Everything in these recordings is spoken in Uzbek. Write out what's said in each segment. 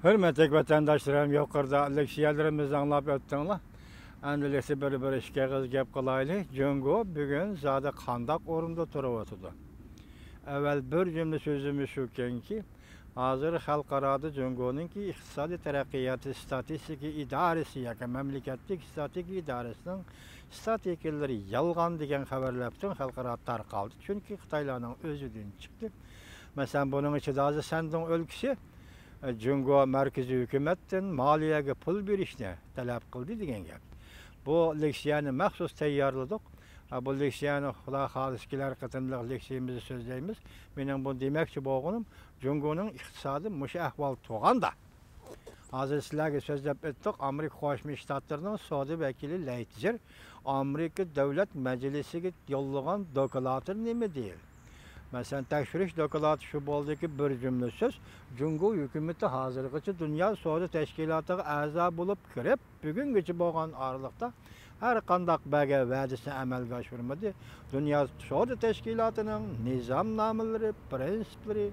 Hürmetli vatandaşlarım, yukarıda leksiyalarımızı anlap öttünler. Andilesi bir işe kız gep kılaylı. Jungo bugün zade kandak orunda turuvatıdı. Evvel bir cümle sözümüz şuken ki, hazır halkarada Jungo'nun ki iktisadi terakkiyatı statistiki idaresi yaka memleketlik statiki idaresinin statikeleri yalgan degen haberleptin halkara tarqaldı. Çünkü Xitaylarning özüdün çıktı. Mesela bunun içi de sendin ülkesi Jungo merkezi hükümetten maliyeye pul berişni talep kıldı degen gap. Bu leksiyani maxsus tayyorladik. Bu leksiyani Xudo xoliskilar qatımlıq leksiyamizni sözleyimiz. Mening bu demekçi bolğanım Jungo'nun iqtisadi mush ahvol to'g'anda. Hozir sizlarga so'zlab o'tdik. Amerika Qo'shma Shtatlarining savdo vakili Leitzer Amerika Davlat Majlisiga yo'llagan doklatir nima deydi? Mesela tekshirish doklati shu bo'ldiki, bir jumla so'z. Jungo hukumati hozirgacha Dunyo savdo tashkilotiga a'zo bo'lib kirib, bugungacha bo'lgan oraliqda har qanday baga va'dasini amalga oshirmadi. Dunyo savdo tashkilotining nizomnomalari, prinsiplari,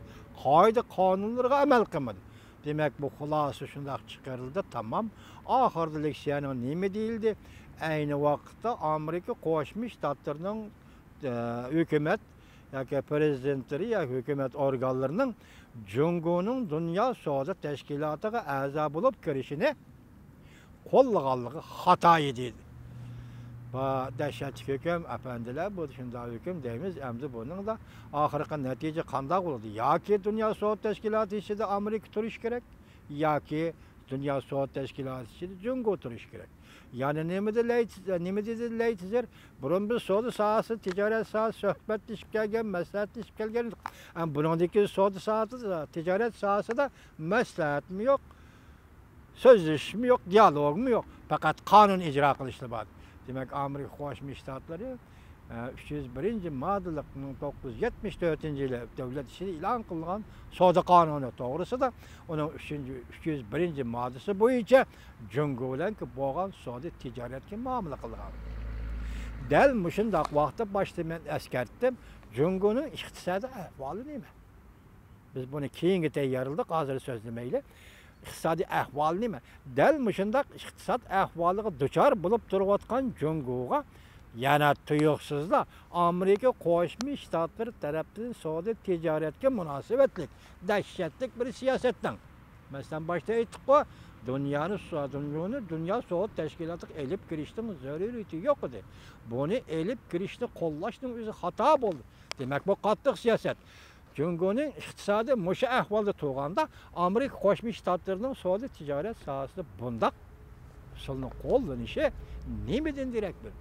qoida qonunlariga amal qilmadi. Demak, bu xulosa shunday chiqarildi. Tamam. Oxirgi leksiyani nima deyildi? Ayni vaqtda Amerika Qo'shma Shtatlarining hukumat yoki prezidentleri ya hükümet organlarının Jungo'nun Dünya Savdo Teşkilatı'na a'zo bo'lib kirishini qo'llaganligi xato edi. Va dahshatli hukm afandilar bu shunday hukm deymiz. Endi buning da oxirgi natija qanday bo'ladi? Yoki Dünya Savdo Teşkilatı ichida Amerika turish kerak, yoki Dünya Savdo Teşkilatı ichida Jungo turish kerak. Yani nima dedi Leitzer? Burun bir savdo sohasi, tijorat sohasi suhbatlashib kelgan, maslahatlashib kelgan. Buningdagi savdo sohasi, tijorat sohasida maslahatmi yo'q, so'zlashmi yo'q, dialogmi yo'q. Faqat qonun ijro qilishlar bor. Demak, Amerika Qo'shma Shtatlari 301-moddalik 1974-yili davlat ishida e'lon qilingan savdo qonuni to'g'risida uning 301-moddasi bo'yicha Jungo bilan bo'lgan savdo tijoratga muomala qilgan. Dal shunday vaqtda boshda men eskartdim, Jungoning iqtisodiy ahvoli nima? Biz buni keyingi tayyorladik, hozir so'zlamayli. İqtisadi ahvoli nima? Dal shunday iqtisod ahvoliga duchor bo'lib turayotgan Jungoga yana tuyuqsizlar Amerika Qo'shma Shtatlari tarafından savdo tijoratga munosabatlik dahshatli bir siyosatdan. Masalan, boshda aytdik-ku, Dunyo savdo tashkilotiga elib kirishning zaruriyati yo'q edi. Buni elib kirishni qo'llashning o'zi xato bo'ldi. Demak, bu qattiq siyosat. Jungoning iqtisodi musha ahvolda turganda Amerika Qo'shma Shtatlarining savdo tijorat sohasida bundaq usulni qo'llanishi nimadan derak bir?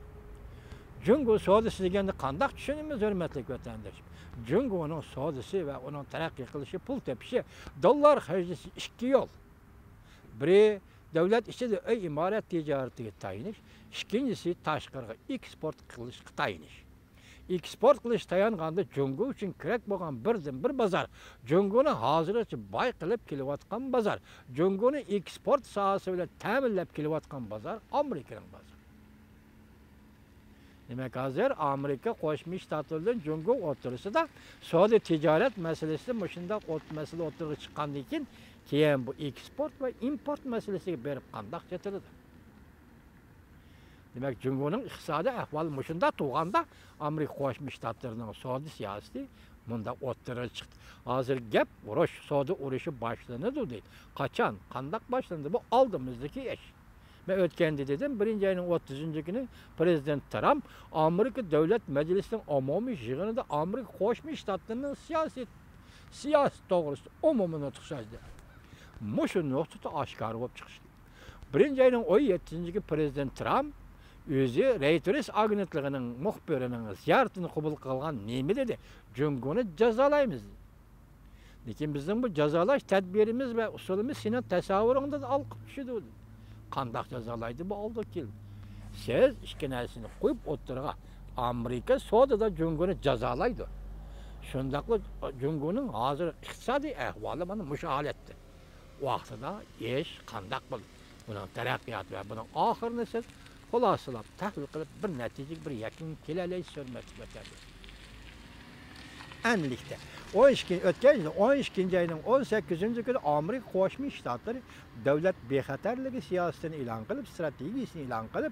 Jungo savdosi deganda qanday tushunamiz, hurmatli vatandosh? Jungoning savdosi va uning taraqqiy qilishi, pul tepishi, dollar xarjlashi ikki yo'l. Biri davlat ichida imorat tijoratiga tayinish, ikkinchisi tashqariga eksport qilishga tayinish. Eksport qilish tayonganda Jungo uchun kerak bo'lgan birdan bir bozor. Jungoni hozircha boy qilib kelayotgan bozor. Jungoni eksport sohasi bilan ta'minlab kelayotgan bozor Amerikaning bozori. Demek hozir Amerika Qo'shma Shtatlaridan Jungo o'rtasida savdo tijorat masalasi shunday masala o'tirib chiqqandan keyin bu eksport va import masalasiga berib qanday yetiladi. Demak, Jungoning iqtisodiy ahvoli shunday turganda Amerika Qo'shma Shtatlarining savdo siyosati bunda o'tirib chiqdi. Hozir gap urush, savdo urushi boshlanadi deydi. Qachon, qanday boshlandi? Bu oldimizdagi ish. Ben ötkende dedim, 1. ayının 30. günü Prezident Trump Amerika Davlat Majlisining umumiy yig'inida Amerika Qo'shma Shtatlarining siyasi to'g'risida umumiy nutq so'zladi. Mushu nuqtada oshkor bo'lib chiqdi. 1. ayının 17. günü Prezident Trump o'zi Reuters agentligining muxbirining ziyoratini qabul qilgan nima dedi? Jungoni jazolaymiz. Lekin bizning bu jazolash tadbirimiz va usulimiz sening tasavvuringda olqib tushdi. Qanday jazolaydi bu oldi keldi. Siz ikki narsani qo'yib o'tirga Amerika savdoda Jungoni jazolaydi. Shundaqla Jungoning hozir iqtisodiy ahvoli mana shu holatda. Vaqtida ish qanday bo'ldi? Buning taraqqiyoti va buning oxirini siz xulosalab, tahlil qilib bir natijaga bir yakun kela olasiz, hurmatli vatandoshlar. Endilikte. 12. ayının 18. günü Amerika Qo'shma Shtatlari davlat bexatarligi siyosatini e'lon qilib, strategiyasini e'lon qilib,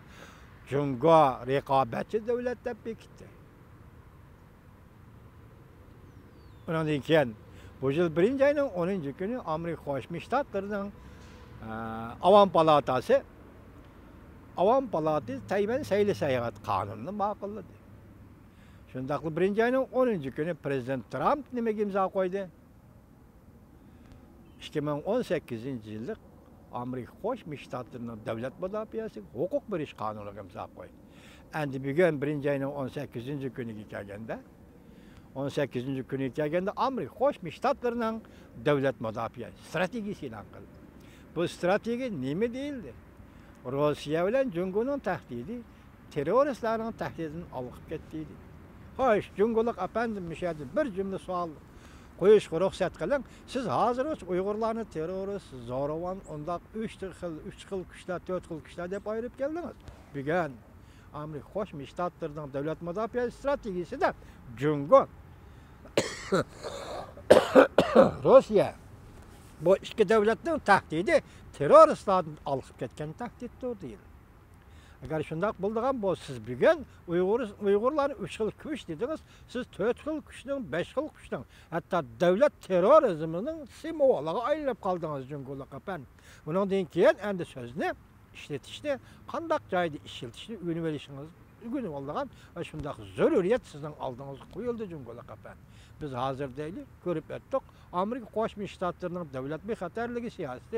Jungo raqobatchi davlat deb bekitdi. Undan keyin bu yil 1 ayning 10 kuni Amerika Qo'shma Shtatlarining Avam palatasi Tayvan sayli sayohat qonunini ma'qulladi. Shundaqli 1 ayning 10 kuni Prezident Trump nimaga imzo qo'ydi? 2018-yillik Amerika Qo'shma Shtatlarining davlat mudofaasi huquq berish qonuniga imzo qo'ydi. Endi bugun 1 ayning 18-kuniga kelganda Amerika Qo'shma Shtatlarining davlat mudofaa strategiyasi e'lon qildi. Bu strategiya nima deyildi? Rossiya bilan Jungoning tahdidi terroristlarning tahdidini olib ketdi. Xo'sh, Jungolik apandim mishadi bir jumla savol qo'yishga ruxsat qiling. Siz hozir Uyg'urlarni terrorist, zo'ravon, undaq 3 xil kuchlar, 4 xil kuchlar deb ayirib keldingiz. Bugun Amerika Qo'shma Shtatlarining davlat mudofaa strategiyasida Jungo Rossiya bu ikki davlatning tahdidi terroristlarni olib ketgan tahdiddir deydi. Agar shundoq bo'lgan bo'lsa, siz bugun Uyg'urlarni 3 xil kuch dedingiz, siz 4 xil kuchning, 5 xil kuchning, hatto davlat terrorizmining simvoliga aylanib qoldingiz Jungolik apan. Bundan keyin endi so'zni ishlatishni, qanday joyda ishlatishni o'rganib olishingiz o'rganib olgan va shundoq zaruriyat sizning oldingizga qo'yildi Jungolik apan. Biz hozir deylik, ko'rib o'tdik. Amerika Qo'shma Shtatlarining davlat bexatarligi siyosati,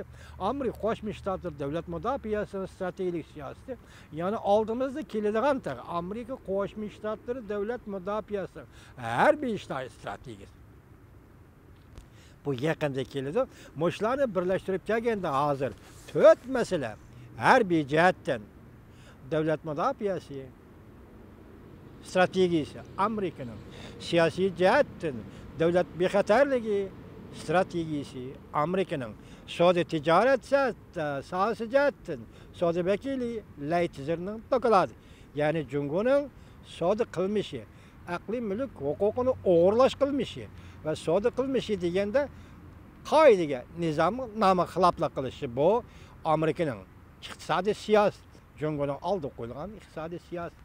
Amerika Qo'shma Shtatlari davlat mudofaasining strategik siyosati, ya'ni oldimizda keladigan Amerika Qo'shma Shtatlari davlat mudofaasi harbiy strategiyasi. Bu yaqinda keladi. Mushlarni birlashtirib kelganda hozir 4 masala harbiy jihatdan davlat mudofaasi strategiyasi Amerikaning, siyosiy jihatdan davlat bexatarligi strategiyasi Amerikaning, savdo tijorat sohasi jihatdan savdo vakili Laytizerning dokladi. Ya'ni Jungoning savdo qilmishi, aqliy mulk huquqini o'g'irlash qilmishi va savdo qilmishi deganda qoidaga, nizomga xiloflik qilishi bu Amerikaning iqtisodiy siyosat, Jungoning oldiga qo'yilgan iqtisodiy siyosat.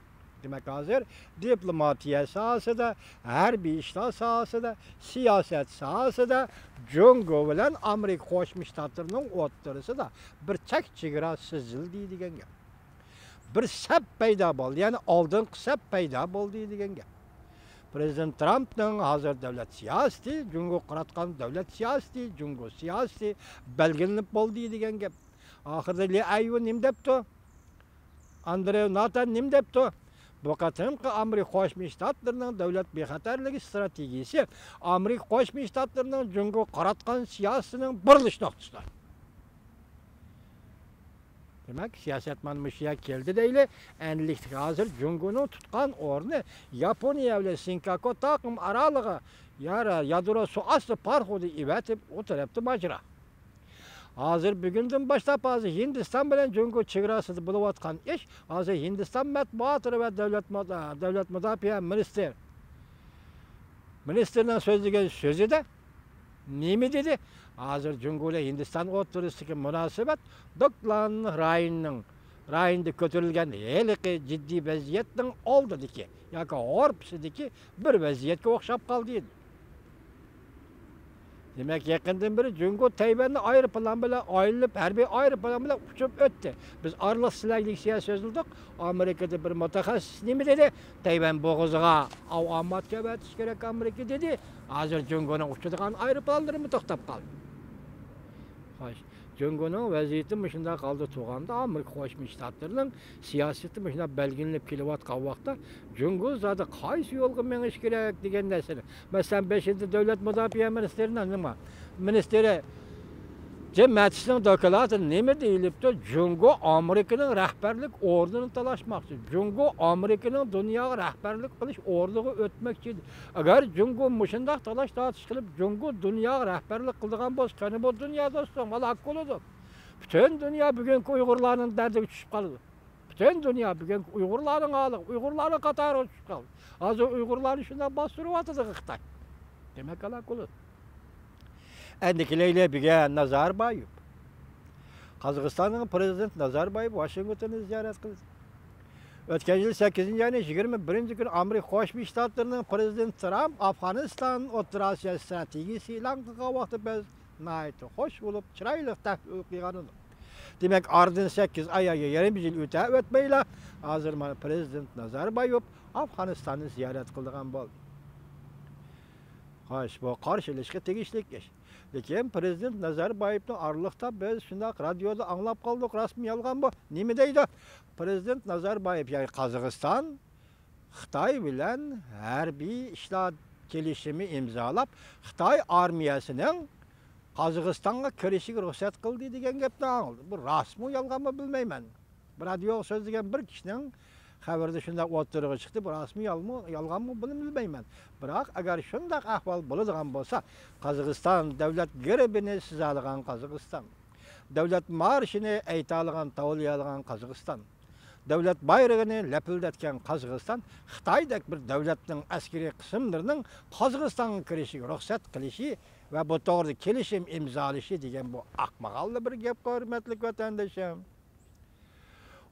Demek hozir diplomatiya sohasida, harbiy ishlar sohasida, siyosat sohasida Jungo bilan Amerika Qo'shma Shtatlarining o'rtasida bir chegara sezildi degan gap. Bir sap paydo bo'ldi, ya'ni oldingi sap paydo bo'ldi degan gap. Prezident Trumpning hozir davlat siyosati, Jungo qaratgan davlat siyosati, Jungo siyosati belgilanib bo'ldi degan gap. Oxirida Li Ayun nim debdi? Andrey Natan nim debdi? Bu qatimqi Amerika Qo'shma Shtatlarining davlat bexatarligi strategiyasi Amerika Qo'shma Shtatlarining Jungo qaratgan siyosatining birlish nuqtasi. Demak, siyosatman mushiya keldi deyli. Endilikda hozir Jungoning tutgan o'rni Yaponiya bilan Senkaku taqim oralig'i yadro suvosti parxodi evatib o'tiribdi majra. Hozir bugundan boshlab Hindiston bilan Jungo chegarasida bo'layotgan ish, hozir Hindiston matbuoti va davlat mudofaa ministrining so'zlagan so'zida nima dedi? Hozir Jungo bilan Hindiston o'rtasidagi munosabat Doklan rayonida ko'tarilgan haliqi jiddiy vaziyatning oldidagi yoki orqasidagi bir vaziyatga o'xshab qoldi. Demek yaqindan beri Jungo Tayvanni aeroplan bilan aylanib, harbiy aeroplan bilan uchib o'tdi. Biz arliq silaglik siyosat so'zildik. Amerikada bir mutaxassis nima dedi? Tayvan bo'g'oziga omadga kavatish kerak Amerika dedi. Hozir Jungoning uchadigan aeroplanlari to'xtab qoldi. Xo'sh, Jungoning vaziyati shunday qoldi turganda Amerika Qo'shma Shtatlarining siyosati shunday belgilanib kelayotgan vaqtda Jungo zodi qaysi yo'lga menish kerak degan narsani. Masalan, 5-davlat mudofaa ministerining nima? Ministeri Jim Mattisning dokladida nima deyilibdi? Jungo Amerikaning rahbarlik o'rnini talashmoqchi. Jungo Amerikaning dunyoga rahbarlik qilish o'rniga o'tmoqchi. Agar Jungo shunday talash-tortish qilib Jungo dunyoga rahbarlik qiladigan bo'lsa, qani bu dunyoda halok bo'ladi. Butun dunyo bugungi Uyg'urlarning dardiga tushib qoladi. Butun dunyo bugungi Uyg'urlarning holi, Uyg'urlarning qatori tushib qoldi. Hozir Uyg'urlarni shunday bostirib o'tadi Xitoy. Demek ala kulu. Endikileyle bir Nazarbayev. Kazakıstan'ın prezident Nazarbayev Washington'u ziyaret kıldı. Ötken yıl 8. ayının 21. gün Amerika Birleşik Ştatları'nın prezident Trump Afganistan Orta Asya stratejisi ilan kılgan vaxtı biz nayet hoş bulup çıraylık tahqiqanını. Demek ardın 8 aya yarım yıl ötmeyle hazır prezident Nazarbayev Afganistan'ı ziyaret kıldıgan boldu. Hoş bu karşı ilişki tegişlik geç. Lekin prezident Nazarbayev'nin arlıqta biz şundak radyoda anlap kaldık, rasmi yalgan bu. Nimi deydi? Prezident Nazarbayev yani Kazakistan Xitay bilen harbiy işler kelişimi imzalap Xitay armiyasının Kazakistan'a kirişig ruhsat kıldı degan gapni anıldı. Bu rasmi yalgan mı bilmeymen. Bu radyo söz degan bir kişinin xabarda şundak o'tirg'i chiqdi. Bu rasmi yalgan mı bilmeymen. Biroq agar shundak ahvol bo'ladigan bo'lsa, Qozog'iston davlat gerbini sizalagan Qozog'iston, davlat marshini aytalagan, tavliyalagan Qozog'iston, davlat bayrog'ini lapildatgan Qozog'iston, Xitoydek bir davlatning askariy qismlarining Qozog'istonga kirishiga ruxsat qilishi va bu to'g'rida kelishim imzolashi degan bu aqmaqalli bir gap, hurmatli vatandoshim.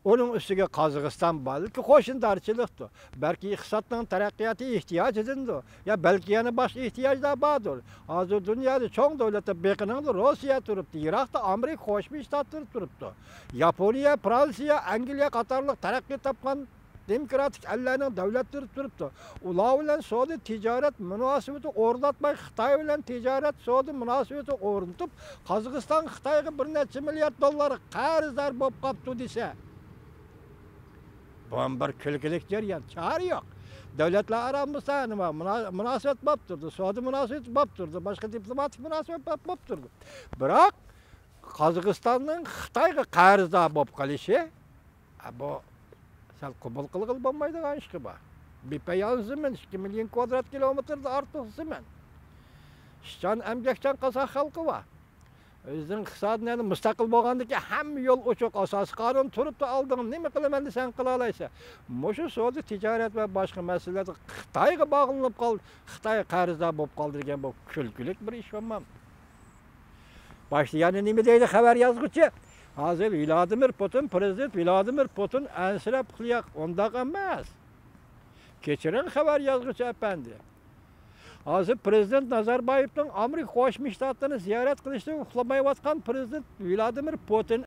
Onun üstüge Kazakistan balki qo'shindarchilikdir. Belki iqtisodning taraqqiyoti ehtiyoj edindi. Ya belki yana boshqa ehtiyojlar bordir. Hozir dunyoda cho'ng davlatlar beqiningda Rossiya turibdi, Iroqda Amerika Qo'shma Shtatlari turibdi. Yaponiya, Fransiya, Angliya qatorliq taraqqiy topgan demokratik allarning davlatlari turibdi. Ular bilan savdo tijorat munosabati o'rnatmay Xitoy bilan tijorat savdo munosabati o'rnatib, Qozog'iston Xitoyga bir necha milliard dollar qarzdor bo'lib qolibdi desa, bu bir külkilik jarayon, çare yok. Devletler aramızda münasebet baptırdı, savdo münasebet baptırdı, başka diplomatik münasebet baptırdı. Bırak Kazakistan'ın Xitoyga qarzdor bo'lib qolishi, bu sal qabul qilg'il bo'lmaydigan ish bu. Bepayon zamin 2 milyon kvadrat kilometrda ortiq zamin. Ishchan emgakchan qozoq xalqi bor. Özünün iqtisodiyoti mustaqil bo'lgandiki hamma yo'l ochiq, asosiy qonun turibdi, oldin nima qilaman desang qila olaysan. Mushu savdo tijorat va boshqa masalalarda Xitoyga bog'lanib qoldi, Xitoy qarzdor bo'lib qoldi degan bu kulkilik bir ish bo'lmam. Başta yani nima deydi xabar yozuvchi? Hozir Vladimir Putin, prezident Vladimir Putin ansirab qilyaq, undaq emas. Kechiring xabar yozuvchi efendi. Hozir prezident Nazarbayevning Amerika Qo'shma Shtatlarini ziyorat qilishda uxlamayotgan prezident Vladimir Putin